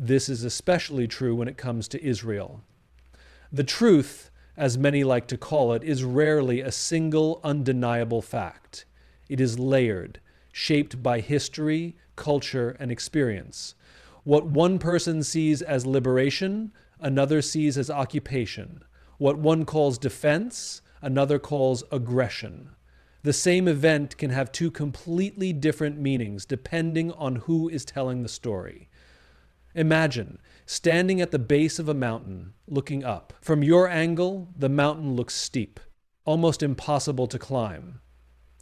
This is especially true when it comes to Israel. The truth, as many like to call it, is rarely a single undeniable fact. It is layered, shaped by history, culture, and experience. What one person sees as liberation, another sees as occupation. What one calls defense, another calls aggression. The same event can have two completely different meanings depending on who is telling the story. Imagine standing at the base of a mountain, looking up. From your angle, the mountain looks steep, almost impossible to climb.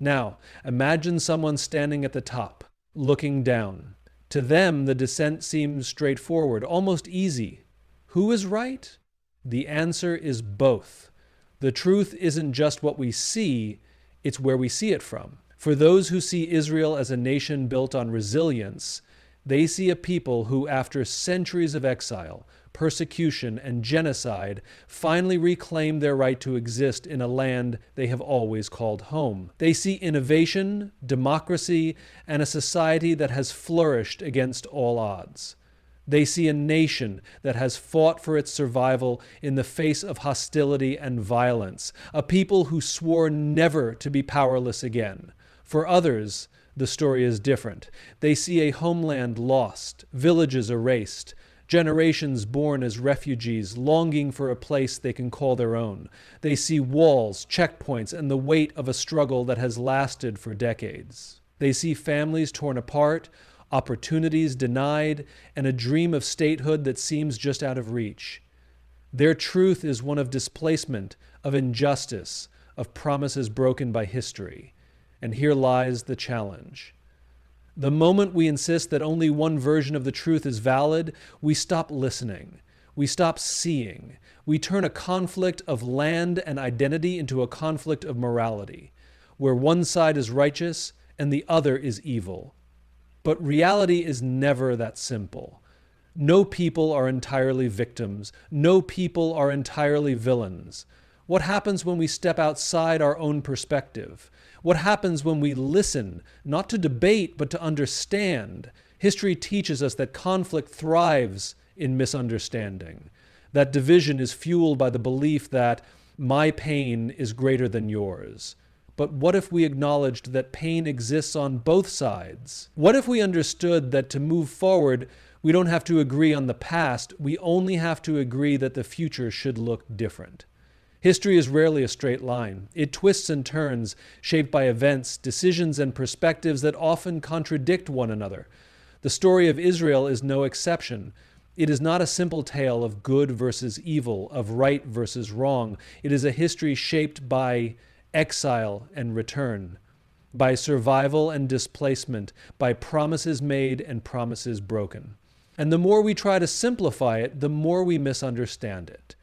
Now, imagine someone standing at the top, looking down. To them, the descent seems straightforward, almost easy. Who is right? The answer is both. The truth isn't just what we see, it's where we see it from. For those who see Israel as a nation built on resilience, they see a people who, after centuries of exile, persecution, and genocide, finally reclaim their right to exist in a land they have always called home. They see innovation, democracy, and a society that has flourished against all odds. They see a nation that has fought for its survival in the face of hostility and violence, a people who swore never to be powerless again. For others, the story is different. They see a homeland lost, villages erased, generations born as refugees longing for a place they can call their own. They see walls, checkpoints, and the weight of a struggle that has lasted for decades. They see families torn apart, opportunities denied, and a dream of statehood that seems just out of reach. Their truth is one of displacement, of injustice, of promises broken by history. And here lies the challenge. The moment we insist that only one version of the truth is valid, we stop listening. We stop seeing. We turn a conflict of land and identity into a conflict of morality, where one side is righteous and the other is evil. But reality is never that simple. No people are entirely victims. No people are entirely villains. What happens when we step outside our own perspective? What happens when we listen, not to debate, but to understand? History teaches us that conflict thrives in misunderstanding, that division is fueled by the belief that my pain is greater than yours. But what if we acknowledged that pain exists on both sides? What if we understood that to move forward, we don't have to agree on the past, we only have to agree that the future should look different? History is rarely a straight line. It twists and turns, shaped by events, decisions, and perspectives that often contradict one another. The story of Israel is no exception. It is not a simple tale of good versus evil, of right versus wrong. It is a history shaped by exile and return, by survival and displacement, by promises made and promises broken. And the more we try to simplify it, the more we misunderstand it.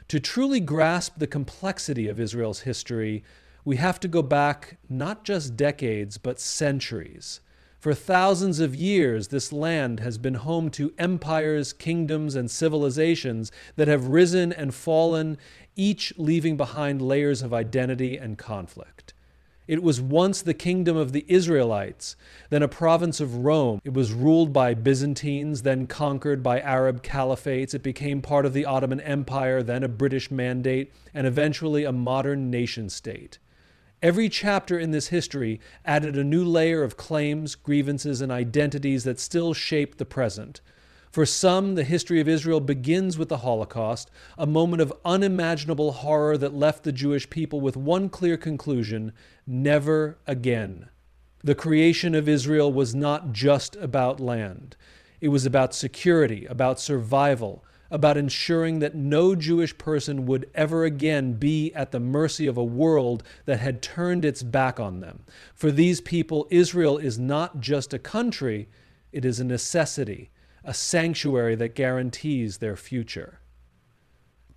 To truly grasp the complexity of Israel's history, we have to go back not just decades, but centuries. For thousands of years, this land has been home to empires, kingdoms, and civilizations that have risen and fallen, each leaving behind layers of identity and conflict. It was once the kingdom of the Israelites, then a province of Rome. It was ruled by Byzantines, then conquered by Arab caliphates. It became part of the Ottoman Empire, then a British mandate, and eventually a modern nation-state. Every chapter in this history added a new layer of claims, grievances, and identities that still shape the present. For some, the history of Israel begins with the Holocaust, a moment of unimaginable horror that left the Jewish people with one clear conclusion: never again. The creation of Israel was not just about land. It was about security, about survival, about ensuring that no Jewish person would ever again be at the mercy of a world that had turned its back on them. For these people, Israel is not just a country, it is a necessity, a sanctuary that guarantees their future.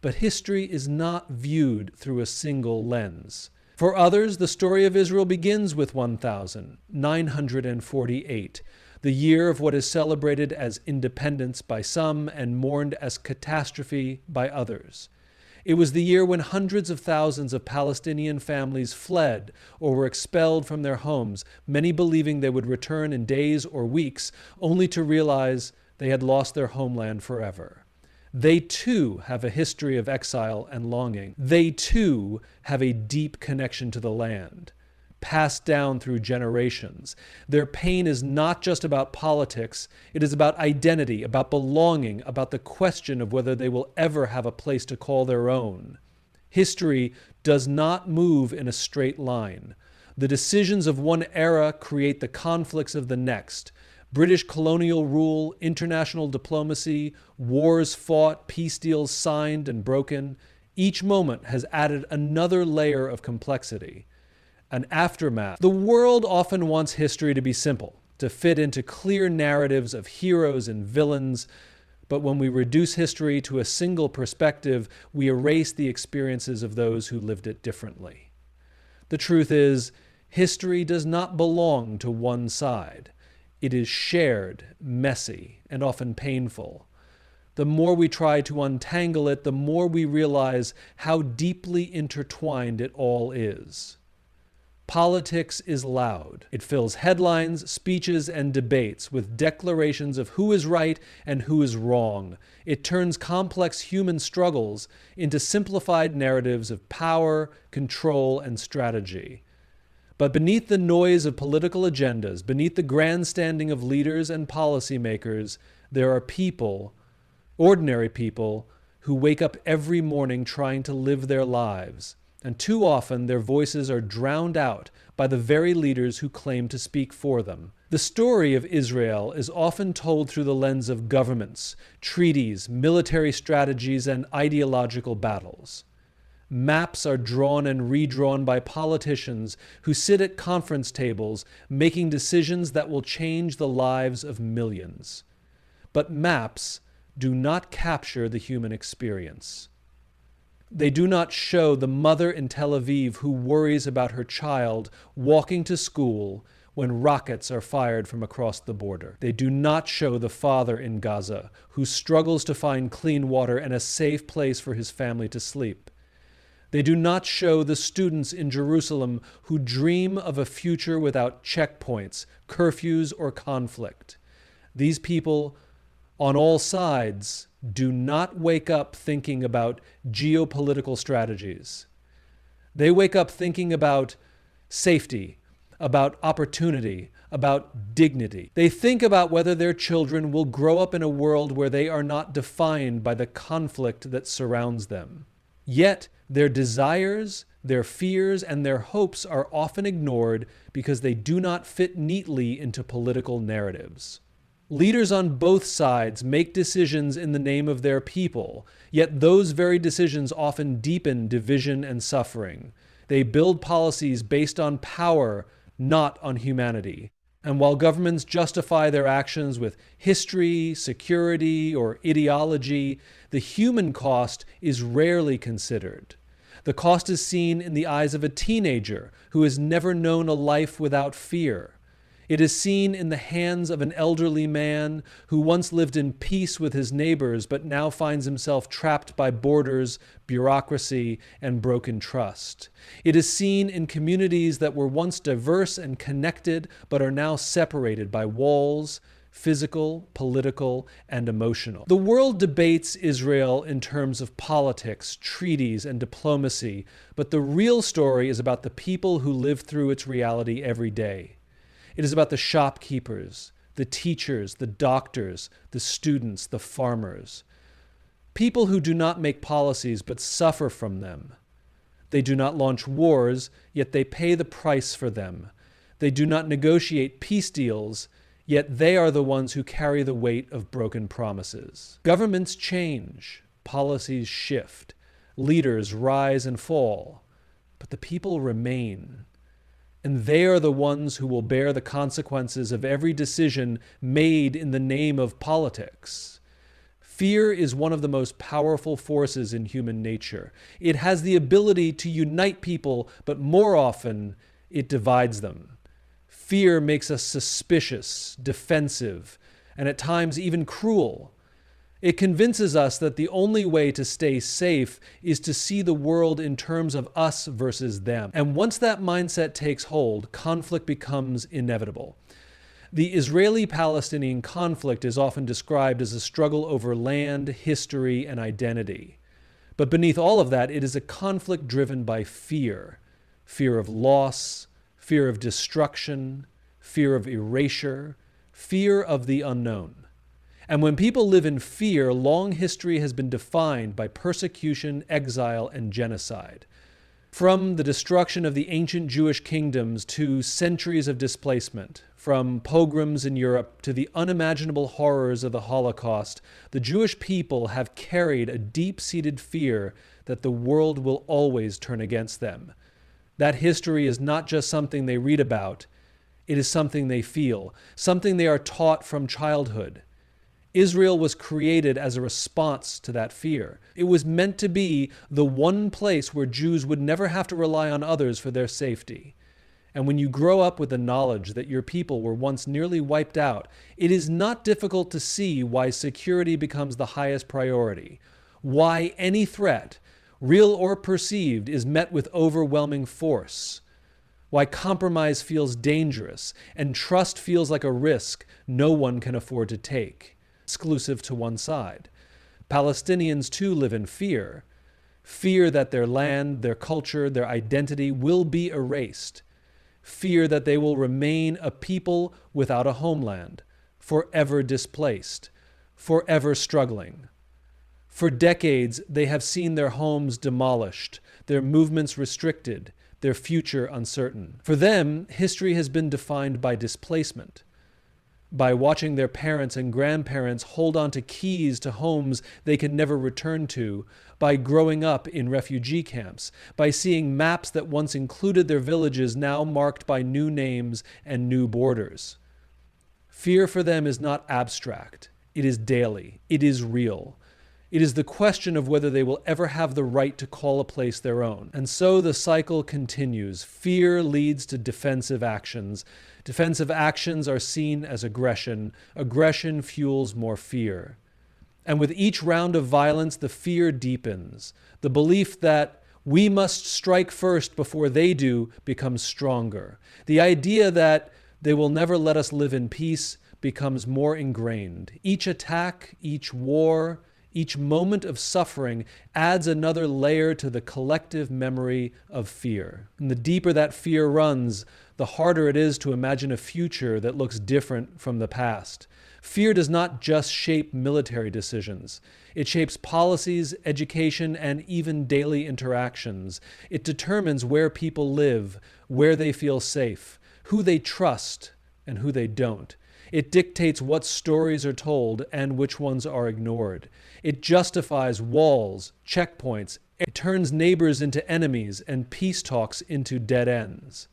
But history is not viewed through a single lens. For others, the story of Israel begins with 1948, the year of what is celebrated as independence by some and mourned as catastrophe by others. It was the year when hundreds of thousands of Palestinian families fled or were expelled from their homes, many believing they would return in days or weeks, only to realize they had lost their homeland forever. They too have a history of exile and longing. They too have a deep connection to the land, passed down through generations. Their pain is not just about politics, it is about identity, about belonging, about the question of whether they will ever have a place to call their own. History does not move in a straight line. The decisions of one era create the conflicts of the next. British colonial rule, international diplomacy, wars fought, peace deals signed and broken. Each moment has added another layer of complexity. An aftermath. The world often wants history to be simple, to fit into clear narratives of heroes and villains, but when we reduce history to a single perspective, we erase the experiences of those who lived it differently. The truth is, history does not belong to one side. It is shared, messy, and often painful. The more we try to untangle it, the more we realize how deeply intertwined it all is. Politics is loud. It fills headlines, speeches, and debates with declarations of who is right and who is wrong. It turns complex human struggles into simplified narratives of power, control, and strategy. But beneath the noise of political agendas, beneath the grandstanding of leaders and policymakers, there are people, ordinary people, who wake up every morning trying to live their lives. And too often their voices are drowned out by the very leaders who claim to speak for them. The story of Israel is often told through the lens of governments, treaties, military strategies, and ideological battles. Maps are drawn and redrawn by politicians who sit at conference tables making decisions that will change the lives of millions. But maps do not capture the human experience. They do not show the mother in Tel Aviv who worries about her child walking to school when rockets are fired from across the border. They do not show the father in Gaza who struggles to find clean water and a safe place for his family to sleep. They do not show the students in Jerusalem who dream of a future without checkpoints, curfews, or conflict. These people, on all sides, do not wake up thinking about geopolitical strategies. They wake up thinking about safety, about opportunity, about dignity. They think about whether their children will grow up in a world where they are not defined by the conflict that surrounds them. Yet, their desires, their fears, and their hopes are often ignored because they do not fit neatly into political narratives. Leaders on both sides make decisions in the name of their people, yet those very decisions often deepen division and suffering. They build policies based on power, not on humanity. And while governments justify their actions with history, security, or ideology, the human cost is rarely considered. The cost is seen in the eyes of a teenager who has never known a life without fear. It is seen in the hands of an elderly man who once lived in peace with his neighbors but now finds himself trapped by borders, bureaucracy, and broken trust. It is seen in communities that were once diverse and connected but are now separated by walls, physical, political, and emotional. The world debates Israel in terms of politics, treaties, and diplomacy, but the real story is about the people who live through its reality every day. It is about the shopkeepers, the teachers, the doctors, the students, the farmers. People who do not make policies but suffer from them. They do not launch wars, yet they pay the price for them. They do not negotiate peace deals, yet they are the ones who carry the weight of broken promises. Governments change, policies shift, leaders rise and fall, but the people remain. And they are the ones who will bear the consequences of every decision made in the name of politics. Fear is one of the most powerful forces in human nature. It has the ability to unite people, but more often, it divides them. Fear makes us suspicious, defensive, and at times even cruel. It convinces us that the only way to stay safe is to see the world in terms of us versus them. And once that mindset takes hold, conflict becomes inevitable. The Israeli-Palestinian conflict is often described as a struggle over land, history, and identity. But beneath all of that, it is a conflict driven by fear. Fear of loss, fear of destruction, fear of erasure, fear of the unknown. And when people live in fear, long history has been defined by persecution, exile, and genocide. From the destruction of the ancient Jewish kingdoms to centuries of displacement, from pogroms in Europe to the unimaginable horrors of the Holocaust, the Jewish people have carried a deep-seated fear that the world will always turn against them. That history is not just something they read about, it is something they feel, something they are taught from childhood. Israel was created as a response to that fear. It was meant to be the one place where Jews would never have to rely on others for their safety. And when you grow up with the knowledge that your people were once nearly wiped out, it is not difficult to see why security becomes the highest priority, why any threat, real or perceived, is met with overwhelming force, why compromise feels dangerous and trust feels like a risk no one can afford to take, exclusive to one side. Palestinians too live in fear. Fear that their land, their culture, their identity will be erased. Fear that they will remain a people without a homeland, forever displaced, forever struggling. For decades, they have seen their homes demolished, their movements restricted, their future uncertain. For them, history has been defined by displacement, by watching their parents and grandparents hold on to keys to homes they can never return to, by growing up in refugee camps, by seeing maps that once included their villages now marked by new names and new borders. Fear for them is not abstract. It is daily. It is real. It is the question of whether they will ever have the right to call a place their own. And so the cycle continues. Fear leads to defensive actions. Defensive actions are seen as aggression. Aggression fuels more fear. And with each round of violence, the fear deepens. The belief that we must strike first before they do becomes stronger. The idea that they will never let us live in peace becomes more ingrained. Each attack, each war, each moment of suffering adds another layer to the collective memory of fear. And the deeper that fear runs, the harder it is to imagine a future that looks different from the past. Fear does not just shape military decisions. It shapes policies, education, and even daily interactions. It determines where people live, where they feel safe, who they trust, and who they don't. It dictates what stories are told and which ones are ignored. It justifies walls, checkpoints. It turns neighbors into enemies and peace talks into dead ends.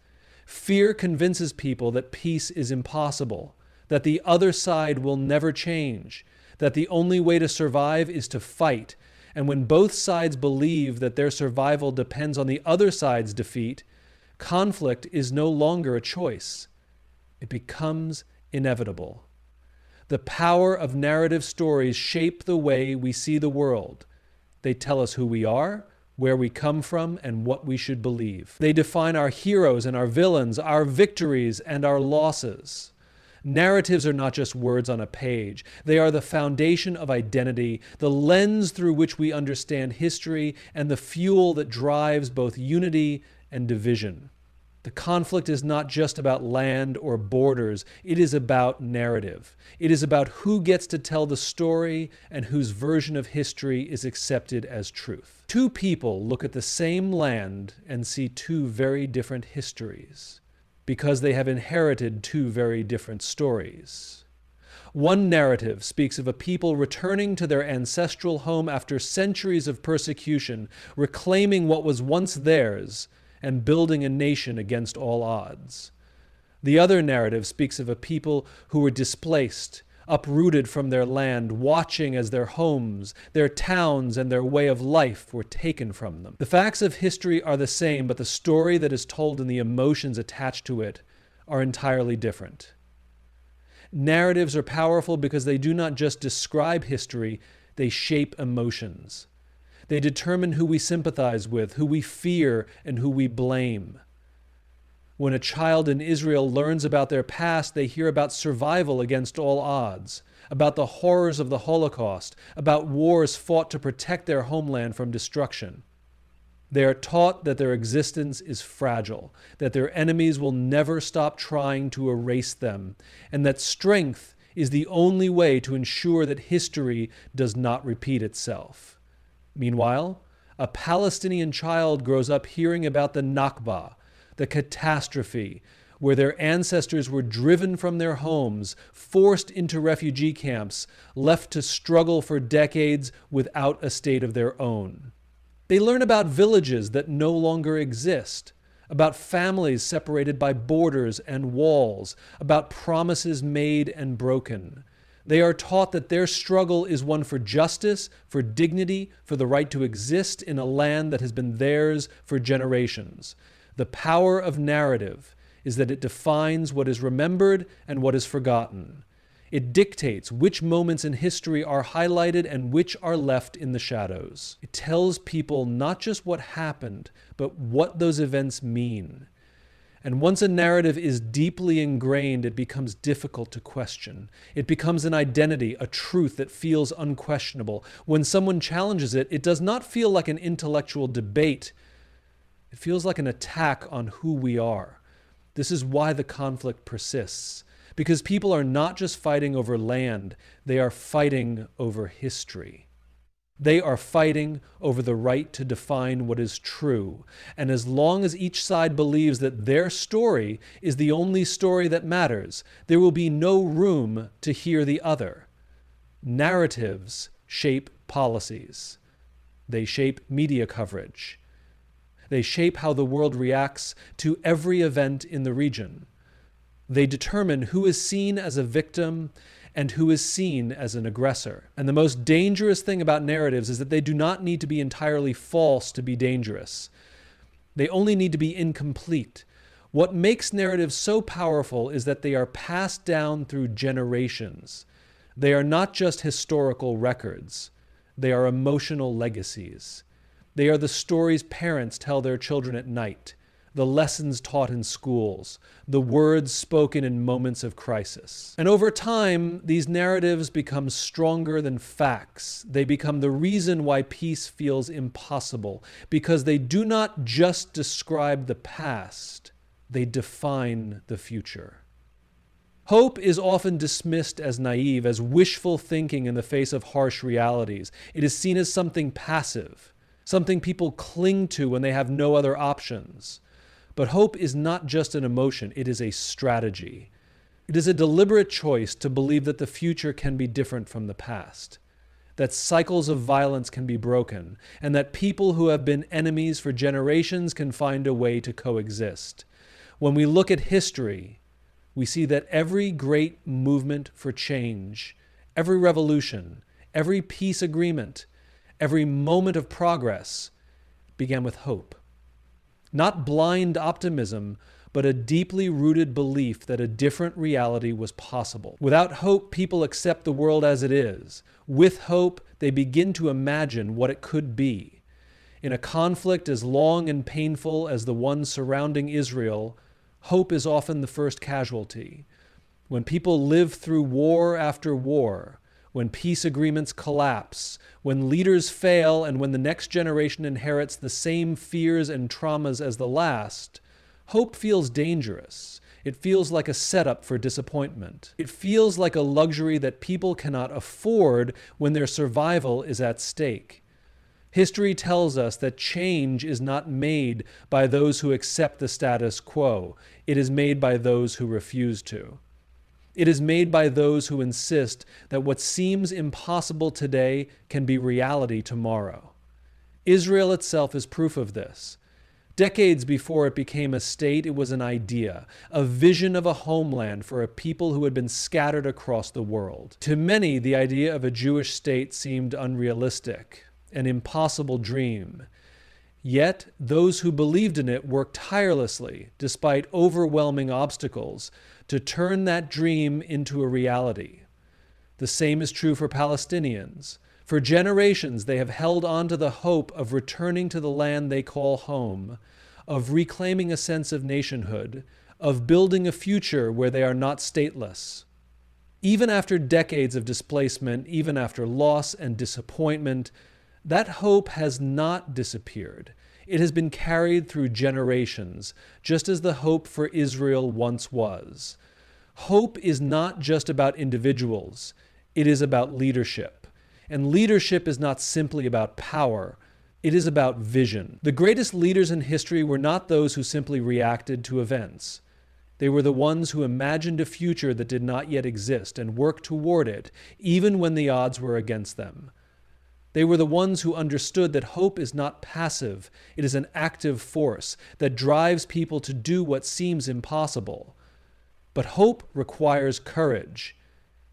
Fear convinces people that peace is impossible, that the other side will never change, that the only way to survive is to fight. And when both sides believe that their survival depends on the other side's defeat, conflict is no longer a choice. It becomes inevitable. The power of narrative stories shape the way we see the world. They tell us who we are, where we come from, and what we should believe. They define our heroes and our villains, our victories and our losses. Narratives are not just words on a page. They are the foundation of identity, the lens through which we understand history, and the fuel that drives both unity and division. The conflict is not just about land or borders. It is about narrative. It is about who gets to tell the story and whose version of history is accepted as truth. Two people look at the same land and see two very different histories because they have inherited two very different stories. One narrative speaks of a people returning to their ancestral home after centuries of persecution, reclaiming what was once theirs, and building a nation against all odds. The other narrative speaks of a people who were displaced, uprooted from their land, watching as their homes, their towns, and their way of life were taken from them. The facts of history are the same, but the story that is told and the emotions attached to it are entirely different. Narratives are powerful because they do not just describe history, they shape emotions. They determine who we sympathize with, who we fear, and who we blame. When a child in Israel learns about their past, they hear about survival against all odds, about the horrors of the Holocaust, about wars fought to protect their homeland from destruction. They are taught that their existence is fragile, that their enemies will never stop trying to erase them, and that strength is the only way to ensure that history does not repeat itself. Meanwhile, a Palestinian child grows up hearing about the Nakba, the catastrophe, where their ancestors were driven from their homes, forced into refugee camps, left to struggle for decades without a state of their own. They learn about villages that no longer exist, about families separated by borders and walls, about promises made and broken. They are taught that their struggle is one for justice, for dignity, for the right to exist in a land that has been theirs for generations. The power of narrative is that it defines what is remembered and what is forgotten. It dictates which moments in history are highlighted and which are left in the shadows. It tells people not just what happened, but what those events mean. And once a narrative is deeply ingrained, it becomes difficult to question. It becomes an identity, a truth that feels unquestionable. When someone challenges it, it does not feel like an intellectual debate. It feels like an attack on who we are. This is why the conflict persists. Because people are not just fighting over land, they are fighting over history. They are fighting over the right to define what is true. And as long as each side believes that their story is the only story that matters, there will be no room to hear the other. Narratives shape policies. They shape media coverage. They shape how the world reacts to every event in the region. They determine who is seen as a victim and who is seen as an aggressor. And the most dangerous thing about narratives is that they do not need to be entirely false to be dangerous. They only need to be incomplete. What makes narratives so powerful is that they are passed down through generations. They are not just historical records. They are emotional legacies. They are the stories parents tell their children at night, the lessons taught in schools, the words spoken in moments of crisis. And over time, these narratives become stronger than facts. They become the reason why peace feels impossible, because they do not just describe the past, they define the future. Hope is often dismissed as naive, as wishful thinking in the face of harsh realities. It is seen as something passive, something people cling to when they have no other options. But hope is not just an emotion, it is a strategy. It is a deliberate choice to believe that the future can be different from the past, that cycles of violence can be broken, and that people who have been enemies for generations can find a way to coexist. When we look at history, we see that every great movement for change, every revolution, every peace agreement, every moment of progress began with hope. Not blind optimism, but a deeply rooted belief that a different reality was possible. Without hope, people accept the world as it is. With hope, they begin to imagine what it could be. In a conflict as long and painful as the one surrounding Israel, hope is often the first casualty. When people live through war after war, when peace agreements collapse, when leaders fail, and when the next generation inherits the same fears and traumas as the last, hope feels dangerous. It feels like a setup for disappointment. It feels like a luxury that people cannot afford when their survival is at stake. History tells us that change is not made by those who accept the status quo. It is made by those who refuse to. It is made by those who insist that what seems impossible today can be reality tomorrow. Israel itself is proof of this. Decades before it became a state, it was an idea, a vision of a homeland for a people who had been scattered across the world. To many, the idea of a Jewish state seemed unrealistic, an impossible dream. Yet, those who believed in it worked tirelessly, despite overwhelming obstacles, to turn that dream into a reality. The same is true for Palestinians. For generations, they have held on to the hope of returning to the land they call home, of reclaiming a sense of nationhood, of building a future where they are not stateless. Even after decades of displacement, even after loss and disappointment, that hope has not disappeared. It has been carried through generations, just as the hope for Israel once was. Hope is not just about individuals, it is about leadership. And leadership is not simply about power, it is about vision. The greatest leaders in history were not those who simply reacted to events. They were the ones who imagined a future that did not yet exist and worked toward it, even when the odds were against them. They were the ones who understood that hope is not passive, it is an active force that drives people to do what seems impossible. But hope requires courage.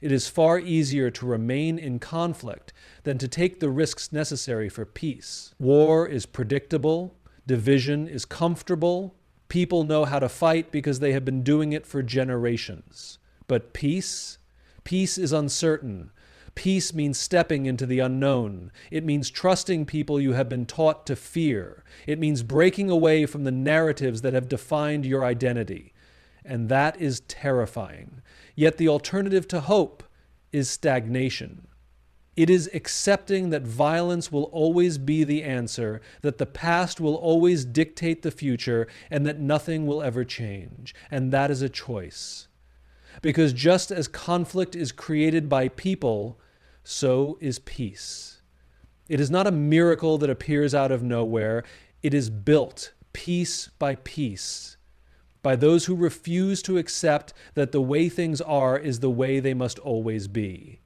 It is far easier to remain in conflict than to take the risks necessary for peace. War is predictable, division is comfortable, people know how to fight because they have been doing it for generations. But peace? Peace is uncertain. Peace means stepping into the unknown. It means trusting people you have been taught to fear. It means breaking away from the narratives that have defined your identity. And that is terrifying. Yet the alternative to hope is stagnation. It is accepting that violence will always be the answer, that the past will always dictate the future, and that nothing will ever change. And that is a choice. Because just as conflict is created by people, so is peace. It is not a miracle that appears out of nowhere. It is built piece by piece by those who refuse to accept that the way things are is the way they must always be.